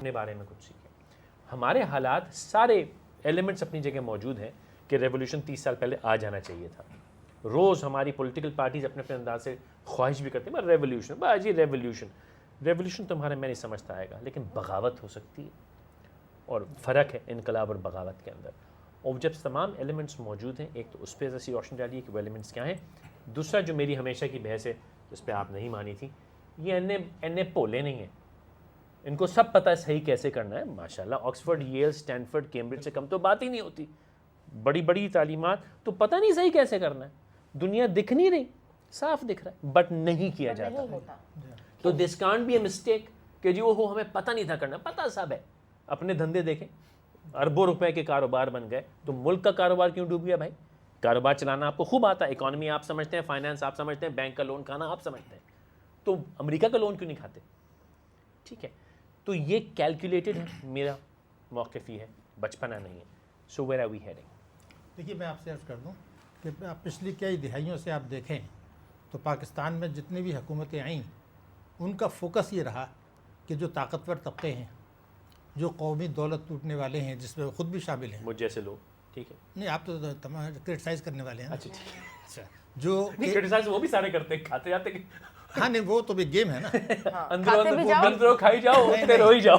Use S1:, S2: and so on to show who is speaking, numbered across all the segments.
S1: اپنے بارے میں کچھ سیکھیں. ہمارے حالات سارے ایلیمنٹس اپنی جگہ موجود ہیں کہ ریولیوشن 30 سال پہلے آ جانا چاہیے تھا. روز ہماری پولیٹیکل پارٹیز اپنے اپنے انداز سے خواہش بھی کرتی ہیں ریولیوشن تمہارے میں نہیں سمجھتا آئے گا, لیکن بغاوت ہو سکتی ہے, اور فرق ہے انقلاب اور بغاوت کے اندر. اور جب تمام ایلیمنٹس موجود ہیں, ایک تو اس پہ ایسی روشنی ڈالیے کہ وہ ایلیمنٹس کیا ہیں. دوسرا جو میری ہمیشہ کی بحث ہے جس پہ آپ نہیں مانی تھی, یہ انے پولے نہیں ہیں, ان کو سب پتہ ہے صحیح کیسے کرنا ہے. ماشاءاللہ آکسفورڈ, ییل, سٹینفورڈ, کیمبرج سے کم تو بات ہی نہیں ہوتی. بڑی بڑی تعلیمات تو پتہ نہیں صحیح کیسے کرنا ہے. دنیا دکھ نہیں رہی, صاف دکھ رہا ہے, بٹ نہیں کیا جاتا. تو دس کانٹ بی اے مسٹیک کہ جی وہ ہمیں پتہ نہیں تھا کرنا. پتہ سب ہے. اپنے دھندے دیکھیں, اربوں روپے کے کاروبار بن گئے, تو ملک کا کاروبار کیوں ڈوب گیا بھائی؟ کاروبار چلانا آپ کو خوب آتا ہے, اکانومی آپ سمجھتے ہیں, فائنانس آپ سمجھتے ہیں, بینک کا لون کھانا آپ سمجھتے ہیں, تو امریکہ کا لون کیوں نہیں کھاتے؟ ٹھیک ہے, تو یہ کیلکولیٹڈ ہے. میرا موقف یہ ہے, بچپنا نہیں ہے. سو ویئر آر وی ہیڈنگ؟
S2: دیکھیے میں آپ سے عرض کر دوں کہ آپ پچھلی کئی دہائیوں سے آپ دیکھیں تو پاکستان میں جتنی بھی حکومتیں آئیں ان کا فوکس یہ رہا کہ جو طاقتور طبقے ہیں, جو قومی دولت لوٹنے والے ہیں, جس میں وہ خود بھی شامل ہیں,
S1: مجھ جیسے لوگ, ٹھیک ہے,
S2: نہیں آپ تو تمام کرٹیسائز کرنے والے ہیں.
S1: اچھا ٹھیک ہے,
S2: اچھا جو
S1: کرٹیسائز وہ بھی سارے کرتے ہیں, کھاتے جاتے ہیں.
S2: ہاں نہیں وہ تو بھی گیم ہے نا,
S1: اندروں کھائی جاؤ, رو ہی جاؤ.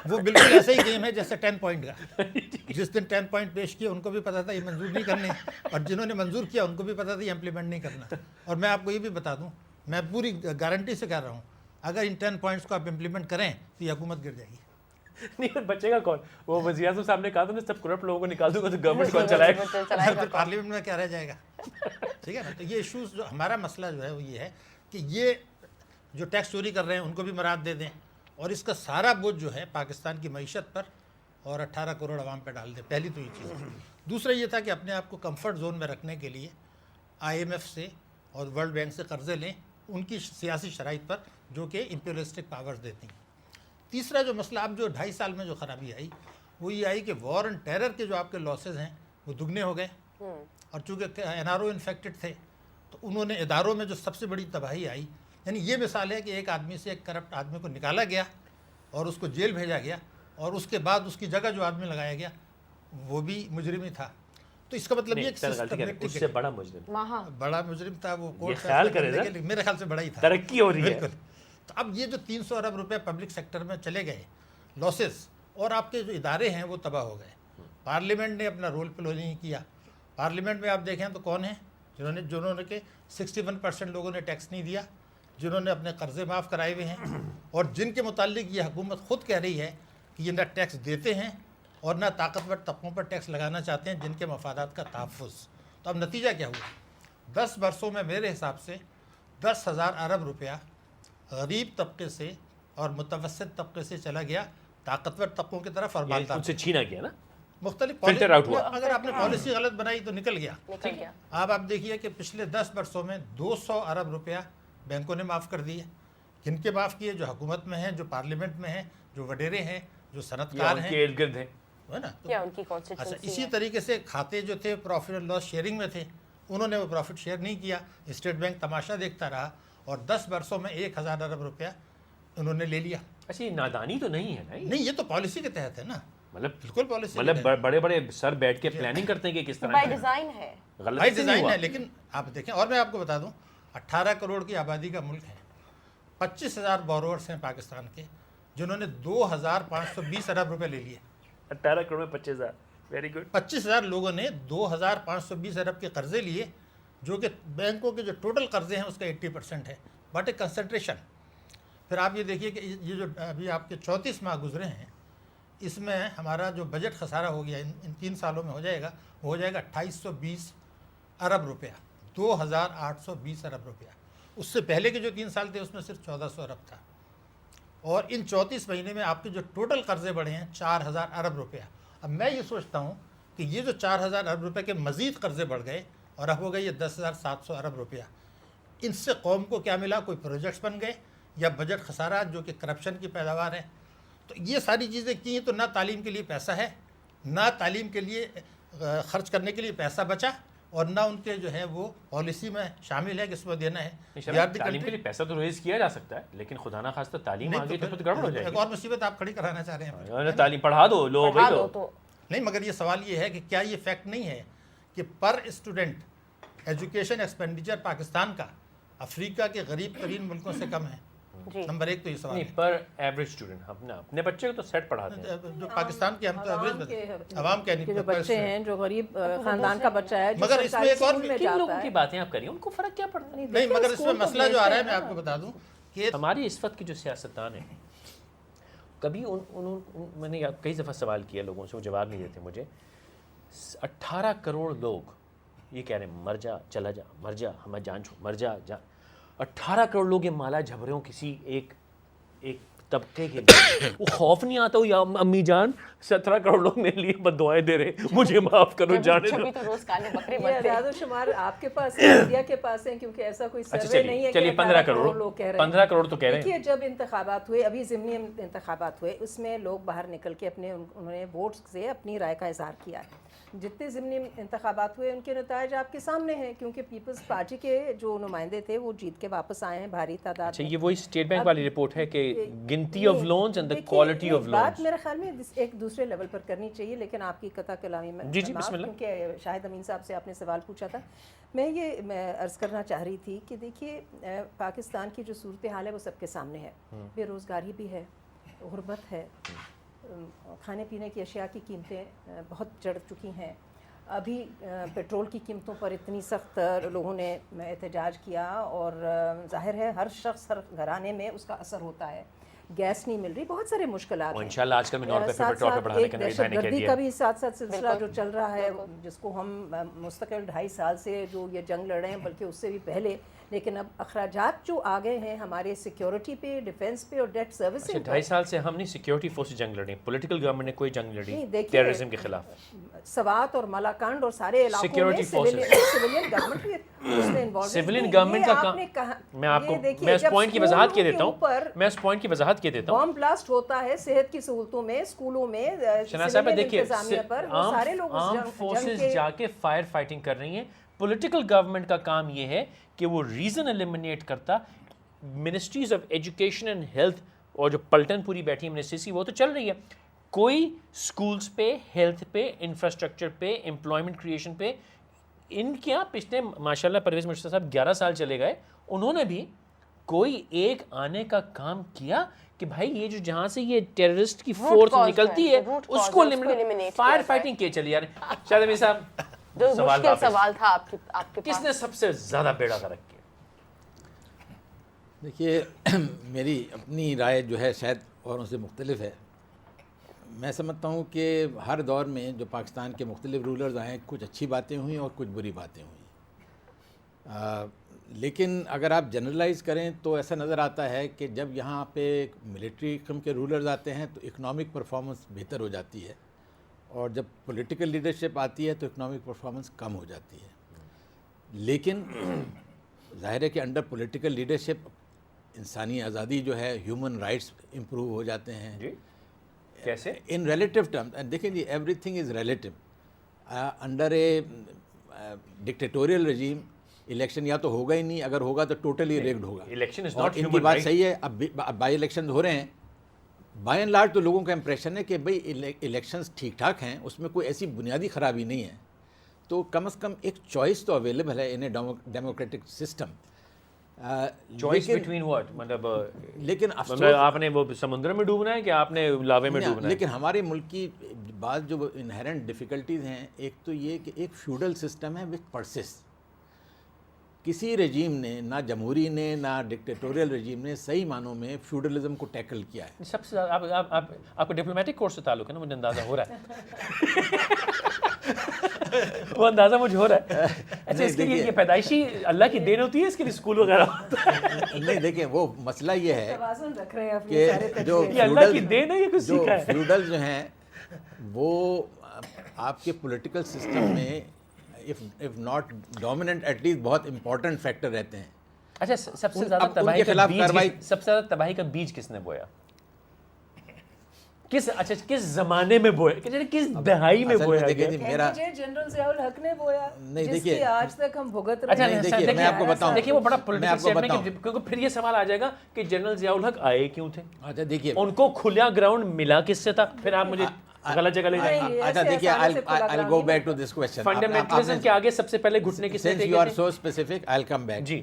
S2: وہ بالکل ایسا ہی گیم ہے جیسے 10 پوائنٹ کا. جس دن 10 پوائنٹ پیش کیے ان کو بھی پتا تھا یہ منظور نہیں کرنے, اور جنہوں نے منظور کیا ان کو بھی پتا تھا یہ امپلیمنٹ نہیں کرنا. اور میں آپ کو یہ بھی بتا دوں, میں پوری گارنٹی سے کہہ رہا ہوں, اگر ان 10 پوائنٹس کو آپ امپلیمنٹ کریں تو یہ حکومت گر جائے گی.
S1: نہیں بچے گا کون؟ وہ وزیر اعظم صاحب نے کہا تھا نا سب کرپٹ لوگوں کو نکال دوں گا تو گورنمنٹ کون چلائے گا؟
S2: پارلیمنٹ میں کیا رہ جائے گا. ٹھیک ہے نا, تو یہ ایشوز جو ہمارا مسئلہ جو ہے وہ یہ ہے کہ یہ جو ٹیکس چوری کر رہے ہیں ان کو بھی مراد دے دیں, اور اس کا سارا بوجھ جو ہے پاکستان کی معیشت پر اور 18 کروڑ عوام پہ ڈال دیں. پہلی تو یہ چیز ہے. دوسرا یہ تھا کہ اپنے آپ کو کمفرٹ زون میں رکھنے کے لیے IMF سے اور ورلڈ بینک سے قرضے لیں ان کی سیاسی شرائط پر جو کہ امپیریلسٹک پاورز دیتی ہیں. تیسرا جو مسئلہ اب جو 2.5 سال میں جو خرابی آئی وہ یہ آئی کہ وار اینڈ ٹیرر کے جو آپ کے لاسز ہیں وہ دگنے ہو گئے, اور چونکہ NRO انفیکٹڈ تھے تو انہوں نے اداروں میں جو سب سے بڑی تباہی آئی, یعنی یہ مثال ہے کہ ایک آدمی سے ایک کرپٹ آدمی کو نکالا گیا اور اس کو جیل بھیجا گیا, اور اس کے بعد اس کی جگہ جو آدمی لگایا گیا وہ بھی مجرم ہی تھا. تو اس کا مطلب یہ
S1: اس سے بڑا
S2: مجرم تھا وہ کورٹ
S1: خیال کرے گا,
S2: میرے خیال سے بڑا ہی تھا.
S1: ترقی ہو رہی ہے
S2: بالکل. تو اب یہ جو 300 ارب روپے پبلک سیکٹر میں چلے گئے لاسز, اور آپ کے جو ادارے ہیں وہ تباہ ہو گئے. پارلیمنٹ نے اپنا رول پلے نہیں کیا. پارلیمنٹ میں آپ دیکھیں تو کون ہیں جنہوں نے کہ 61% لوگوں نے ٹیکس نہیں دیا, جنہوں نے اپنے قرضے معاف کرائے ہوئے ہیں, اور جن کے متعلق یہ حکومت خود کہہ رہی ہے کہ یہ نہ ٹیکس دیتے ہیں اور نہ طاقتور طبقوں پر ٹیکس لگانا چاہتے ہیں جن کے مفادات کا تحفظ. تو اب نتیجہ کیا ہوا؟ 10 برسوں میں میرے حساب سے 10,000 ارب روپیہ غریب طبقے سے اور متوسط طبقے سے چلا گیا طاقتور طبقوں کی طرف, اور
S1: ان سے چھینا گیا نا,
S2: مختلف
S1: فلٹر آؤٹ ہوا.
S2: اگر آپ نے پالیسی غلط بنائی تو نکل گیا. آپ دیکھیے کہ پچھلے 10 برسوں میں 200 ارب روپیہ بینکوں نے معاف کر دیے. جن کے معاف کیے جو حکومت میں ہیں, جو پارلیمنٹ میں ہیں, جو وڈیرے ہیں, جو صنعت کار ہیں,
S1: ارد گرد ہیں,
S2: ہے نا. اچھا, اسی طریقے سے کھاتے جو تھے پروفٹ اینڈ لاس شیئرنگ میں تھے, انہوں نے وہ پروفٹ شیئر نہیں کیا. اسٹیٹ بینک تماشا دیکھتا رہا, اور 10 برسوں میں 1,000 ارب روپیہ انہوں نے لے لیا.
S1: اچھا یہ نادانی تو نہیں ہے نا؟
S2: نہیں, یہ تو پالیسی کے تحت ہے نا,
S1: مطلب
S2: بالکل پالیسی,
S1: مطلب بڑے بڑے سر بیٹھ کے پلاننگ کرتے ہیں کہ کس طرح
S3: بائی ڈیزائن ہے,
S2: بائی ڈیزائن ہے. لیکن آپ دیکھیں, اور میں آپ کو بتا دوں 18 کروڑ کی آبادی کا ملک ہے, 25,000 بوروورس ہیں پاکستان کے جنہوں نے 2,520 ارب روپے لے لیے.
S1: 18 کروڑ میں 25,000, ویری گڈ.
S2: 25,000 لوگوں نے 2,520 ارب کے قرضے لیے, جو کہ بینکوں کے جو ٹوٹل قرضے ہیں اس کا 80% ہے. What a concentration. پھر آپ یہ دیکھیے کہ یہ جو ابھی آپ کے 34 ماہ گزرے ہیں, اس میں ہمارا جو بجٹ خسارہ ہو گیا ان 3 سالوں میں ہو جائے گا, وہ ہو جائے گا 2,820 ارب روپیہ, 2,820 ارب روپیہ. اس سے پہلے کے جو 3 سال تھے اس میں صرف 1,400 ارب تھا, اور ان 34 مہینے میں آپ کے جو ٹوٹل قرضے بڑھے ہیں 4,000 ارب روپیہ. اب میں یہ سوچتا ہوں کہ یہ جو 4,000 ارب روپے کے مزید قرضے بڑھ گئے اور اب ہو گئے یہ 10,700 ارب روپیہ, ان سے قوم کو کیا ملا؟ کوئی پروجیکٹس بن گئے یا بجٹ خسارات جو کہ کرپشن کی پیداوار ہے. تو یہ ساری چیزیں کی ہیں, تو نہ تعلیم کے لیے پیسہ ہے, نہ تعلیم کے لیے خرچ کرنے کے لیے پیسہ بچا, اور نہ ان کے جو ہے وہ پالیسی میں شامل ہے کہ اس میں دینا ہے.
S1: تعلیم کے لیے پیسہ تو ریز کیا جا سکتا ہے لیکن خدا نہ خواستہ تعلیم آگے تو گڑبڑ ہو جائے گی.
S2: ایک اور مصیبت آپ کھڑی کرانا چاہ رہے ہیں.
S1: تعلیم پڑھا دو لو بھائی تو
S2: نہیں, مگر یہ سوال یہ ہے کہ کیا یہ فیکٹ نہیں ہے کہ پر اسٹوڈنٹ ایجوکیشن ایکسپینڈیچر پاکستان کا افریقہ کے غریب ترین ملکوں سے کم ہے. نمبر ایک تو یہ سوال ہے.
S1: پر ایوریج اسٹوڈنٹ اپنے بچے کو تو سیٹ پڑھاتے ہیں
S2: جو پاکستان کے ہم تو ایوریج عوام کے
S3: جو بچے ہیں جو غریب خاندان کا بچہ ہے,
S2: مگر اس میں ایک اور
S1: کن لوگوں کی باتیں آپ کریے, ان کو فرق کیا پڑتا ہے؟
S2: نہیں, مگر اس میں مسئلہ جو آ رہا ہے میں آپ کو بتا دوں کہ
S1: ہماری اس وقت کی جو سیاستدان ہیں, کبھی میں نے کئی دفعہ سوال کیا لوگوں سے, وہ جواب نہیں دیتے مجھے. 18 کروڑ لوگ یہ کہہ رہے ہیں مر جا چلا جا, مر جا ہمیں جان چھوڑ, مر جا 18 کروڑ لوگ یہ مالا جھبروں کسی ایک طبقے کے لیے, وہ خوف نہیں آتا ہو یا امی جان 17 کروڑ لوگ میرے لیے بد دعائیں دے رہے, مجھے معاف کرو, جانے دو.
S3: یہ اعداد و شمار آپ کے پاس ہے, میڈیا کے پاس ہے, کیونکہ ایسا کوئی سروے نہیں ہے.
S1: چلیے 15 کروڑ لوگ کہہ رہے ہیں, 15 کروڑ تو کہہ رہے ہیں.
S3: دیکھیے جب انتخابات ہوئے, ابھی ضمنی انتخابات ہوئے, اس میں لوگ باہر نکل کے انہوں نے ووٹس سے اپنی رائے کا اظہار کیا ہے. جتنے ضمنی انتخابات ہوئے ان کے نتائج آپ کے سامنے ہیں, کیونکہ پیپلز پارٹی کے جو نمائندے تھے وہ جیت کے واپس آئے ہیں بھاری تعداد.
S1: اچھا, یہ وہی اسٹیٹ بینک والی رپورٹ ہے کہ گنتی of loans and the quality of loans.
S3: بات میرے خیال میں ایک دوسرے لیول پر کرنی چاہیے, لیکن آپ کی قطع کلامی میں
S1: جی بسم اللہ,
S3: کیونکہ شاہد امین صاحب سے آپ نے سوال پوچھا تھا, میں عرض کرنا چاہ رہی تھی کہ دیکھیے پاکستان کی جو صورتحال ہے وہ سب کے سامنے ہے. بے روزگاری بھی ہے, غربت ہے, کھانے پینے کی اشیاء کی قیمتیں بہت چڑھ چکی ہیں. ابھی پیٹرول کی قیمتوں پر اتنی سخت لوگوں نے احتجاج کیا, اور ظاہر ہے ہر شخص ہر گھرانے میں اس کا اثر ہوتا ہے. گیس نہیں مل رہی, بہت سارے مشکلات ہیں.
S1: انشاءاللہ آج کل میں نارتھ پہ پیٹرول پہ بڑھانے کا
S3: دہشت گردی کا بھی ساتھ ساتھ سلسلہ جو چل رہا ہے, جس کو ہم مستقل 2.5 سال سے جو یہ جنگ لڑ رہے ہیں, بلکہ اس سے بھی پہلے, لیکن اب اخراجات جو آ گئے ہیں ہمارے سیکیورٹی پہ, ڈیفنس پہ اور ڈیٹ سروسنگ.
S1: 2.5 سال سے ہم نہیں سیکیورٹی فورس جنگ لڑیں, پولیٹیکل گورنمنٹ نے کوئی جنگ لڑی ٹیررزم کے خلاف.
S3: سوات اور مالاکنڈ اور سارے علاقوں
S1: سیکیورٹی فورسز,
S3: سویلین گورنمنٹ اس میں انوالو ہے.
S1: سویلین گورنمنٹ کا کام, میں آپ کو میں اس پوائنٹ کی وضاحت کیے دیتا ہوں,
S3: بم بلاسٹ ہوتا ہے صحت کی سہولتوں میں, اسکولوں میں,
S1: شنا صاحب دیکھیے
S3: پر وہ سارے لوگ
S1: آرم فورسز جا کے فائر فائٹنگ کر رہی ہیں. پولیٹیکل گورنمنٹ کا کام یہ ہے کہ وہ ریزن ایلیمنیٹ کرتا. Ministries of education and health اور جو پلٹن پوری بیٹھی ہے منسٹری, وہ تو چل رہی ہے. کوئی سکولز پہ, ہیلتھ پہ, انفراسٹرکچر پہ, امپلائمنٹ کریشن پہ, ان کے یہاں پچھلے ماشاءاللہ پرویز مشرف صاحب 11 سال چلے گئے, انہوں نے بھی کوئی ایک آنے کا کام کیا کہ بھائی یہ جو جہاں سے یہ ٹیررسٹ کی فورس نکلتی ہے اس کو فائر فائٹنگ کے چلی جا رہے ہیں. شاہد امین صاحب,
S4: سوال تھا آپ کے
S1: کس نے سب سے زیادہ بیڑا غرق کیا؟
S5: دیکھیے میری اپنی رائے جو ہے شاید اوروں سے مختلف ہے. میں سمجھتا ہوں کہ ہر دور میں جو پاکستان کے مختلف رولرز آئے, کچھ اچھی باتیں ہوئیں اور کچھ بری باتیں ہوئیں, لیکن اگر آپ جنرلائز کریں تو ایسا نظر آتا ہے کہ جب یہاں پہ ملٹری قسم کے رولرز آتے ہیں تو اکنامک پرفارمنس بہتر ہو جاتی ہے, اور جب پولیٹیکل لیڈرشپ آتی ہے تو اکنامک پرفارمنس کم ہو جاتی ہے. لیکن ظاہر ہے کہ انڈر پولیٹیکل لیڈرشپ انسانی آزادی جو ہے, ہیومن رائٹس امپروو ہو جاتے ہیں.
S1: جی کیسے؟
S5: In relative terms. دیکھیں جی, everything is relative. Under a dictatorial regime election یا تو ہوگا ہی نہیں, اگر ہوگا تو ٹوٹلی ریگڈ ہوگا. اور ان کی بات صحیح ہے. اب بائی الیکشن ہو رہے ہیں, بائی اینڈ لارج تو لوگوں کا امپریشن ہے کہ بھئی الیکشنز ٹھیک ٹھاک ہیں, اس میں کوئی ایسی بنیادی خرابی نہیں ہے. تو کم از کم ایک چوائس تو اویلیبل ہے in a democratic system.
S1: Choice between what, مطلب
S5: لیکن
S1: آپ نے وہ سمندر میں ڈوبنا ہے کہ آپ نے لاوے میں ڈوبنا ہے؟
S5: لیکن ہمارے ملک کی بعض جو انہیرنٹ ڈیفیکلٹیز ہیں, ایک تو یہ کہ ایک فیوڈل سسٹم ہے وچ پرسسٹ. کسی رجیم نے, نہ جمہوری نے نہ ڈکٹیٹوریل رجیم نے صحیح معنوں میں فیوڈلزم کو ٹیکل کیا ہے.
S1: سب سے زیادہ آپ کو ڈپلومیٹک کورس سے تعلق ہے نا, مجھے اندازہ ہو رہا ہے. وہ اندازہ مجھے ہو رہا ہے. اچھا, اس کے لیے یہ پیدائشی اللہ کی دین ہوتی ہے, اس کے لیے اسکول وغیرہ ہوتا ہے؟
S5: نہیں دیکھیں, وہ مسئلہ یہ ہے
S3: کہ
S5: جو
S1: اللہ کی دین ہے, یہ کچھ سیکھا ہے.
S5: فیوڈل جو ہیں وہ آپ کے پولیٹیکل سسٹم میں if not dominant at least بہت امپورٹنٹ فیکٹر رہتے ہیں.
S1: اچھا, سب سے زیادہ تباہی کا بیج کس نے بویا؟ کس زمانے میں بویا, کس دہائی میں بویا
S5: دیکھیں
S1: گیا؟
S5: جی میرا
S3: جنرل ضیاء الحق نے بویا
S5: نہیں،
S3: جس
S5: دیکھیے،
S3: کی آج تک ہم بھگت رہے
S1: اچھا
S3: ہیں.
S5: دیکھیے، میں آپ کو بتاؤں.
S1: دیکھیے وہ بڑا
S5: میں آپ
S1: پولیٹیکل
S5: کو
S1: اسٹیٹمنٹ ہے
S5: بتاؤں.
S1: کیونکہ پھر یہ سوال آ جائے گا کہ جنرل ضیاء الحق آئے کیوں تھے,
S5: اچھا دیکھیے
S1: ان کو کھلا گراؤنڈ ملا کس سے تھا؟ پھر آپ مجھے غلط جگہ لے جائیں.
S3: نہیں،
S5: اچھا
S3: ایسے
S5: دیکھیے
S3: آسانی سے کھلا
S5: I'll
S3: ground
S5: go
S3: نہیں
S5: back to
S3: بنتا.
S5: this question.
S1: فنڈامنٹلزم کے آگے سب سے پہلے گھٹنے کس نے
S5: Since you
S1: ٹیکے
S5: are
S1: تھے؟
S5: so specific, I'll come back.
S1: جی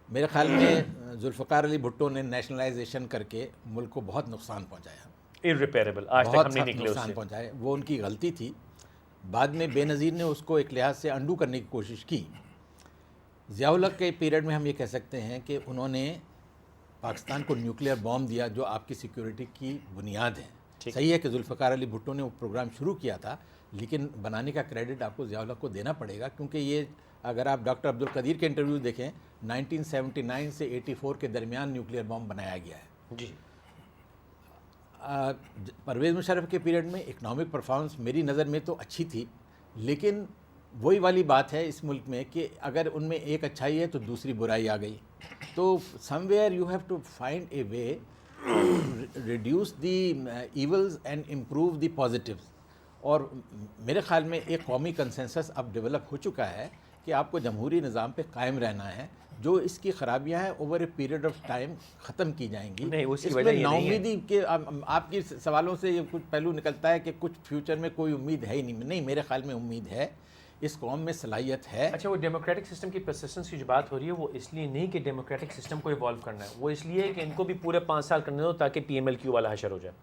S5: میرے خیال میں ذوالفقار علی بھٹو نے نیشنلائزیشن کر کے ملک کو بہت نقصان پہنچایا,
S1: irreparable, آج تک
S5: بہت
S1: ہم نہیں
S5: سخت
S1: نکلے اس
S5: نقصان
S1: سے.
S5: پہنچائے. وہ ان کی غلطی تھی. بعد میں بے نظیر نے اس کو ایک لحاظ سے انڈو کرنے کی کوشش کی. ضیاء الحق کے پیریڈ میں ہم یہ کہہ سکتے ہیں کہ انہوں نے پاکستان کو نیوکلیئر بام دیا جو آپ کی سیکیورٹی کی بنیاد ہے. صحیح ہے کہ ذوالفقار علی بھٹو نے وہ پروگرام شروع کیا تھا, لیکن بنانے کا کریڈٹ آپ کو ضیاء الحق کو دینا پڑے گا, کیونکہ یہ اگر آپ ڈاکٹر عبدالقدیر کے انٹرویوز دیکھیں 1979 سے 84 کے درمیان نیوکلیئر بام بنایا گیا ہے.
S1: جی
S5: پرویز مشرف کے پیریڈ میں اکنامک پرفارمنس میری نظر میں تو اچھی تھی, لیکن وہی والی بات ہے اس ملک میں کہ اگر ان میں ایک اچھائی ہے تو دوسری برائی آ گئی. تو somewhere you have to find a way reduce the evils and improve the positives. اور میرے خیال میں ایک قومی کنسنسس اب ڈیولپ ہو چکا ہے کہ آپ کو جمہوری نظام پہ قائم رہنا ہے. جو اس کی خرابیاں ہیں over a period of time ختم کی جائیں گی.
S1: نہیں, اس کی
S5: اس
S1: وجہ
S5: میں
S1: یہ
S5: نا
S1: نہیں ہے.
S5: امیدی کے آپ کی سوالوں سے یہ کچھ پہلو نکلتا ہے کہ کچھ فیوچر میں کوئی امید ہے ہی نہیں. نہیں, میرے خیال میں امید ہے, اس قوم میں صلاحیت ہے.
S1: اچھا, وہ ڈیموکریٹک سسٹم کی پرسسٹنس کی جو بات ہو رہی ہے وہ اس لیے نہیں کہ ڈیموکریٹک سسٹم کو ایوالو کرنا ہے, وہ اس لیے کہ ان کو بھی پورے 5 سال کرنے دو تاکہ پی ایم ایل کیو والا حشر ہو جائے.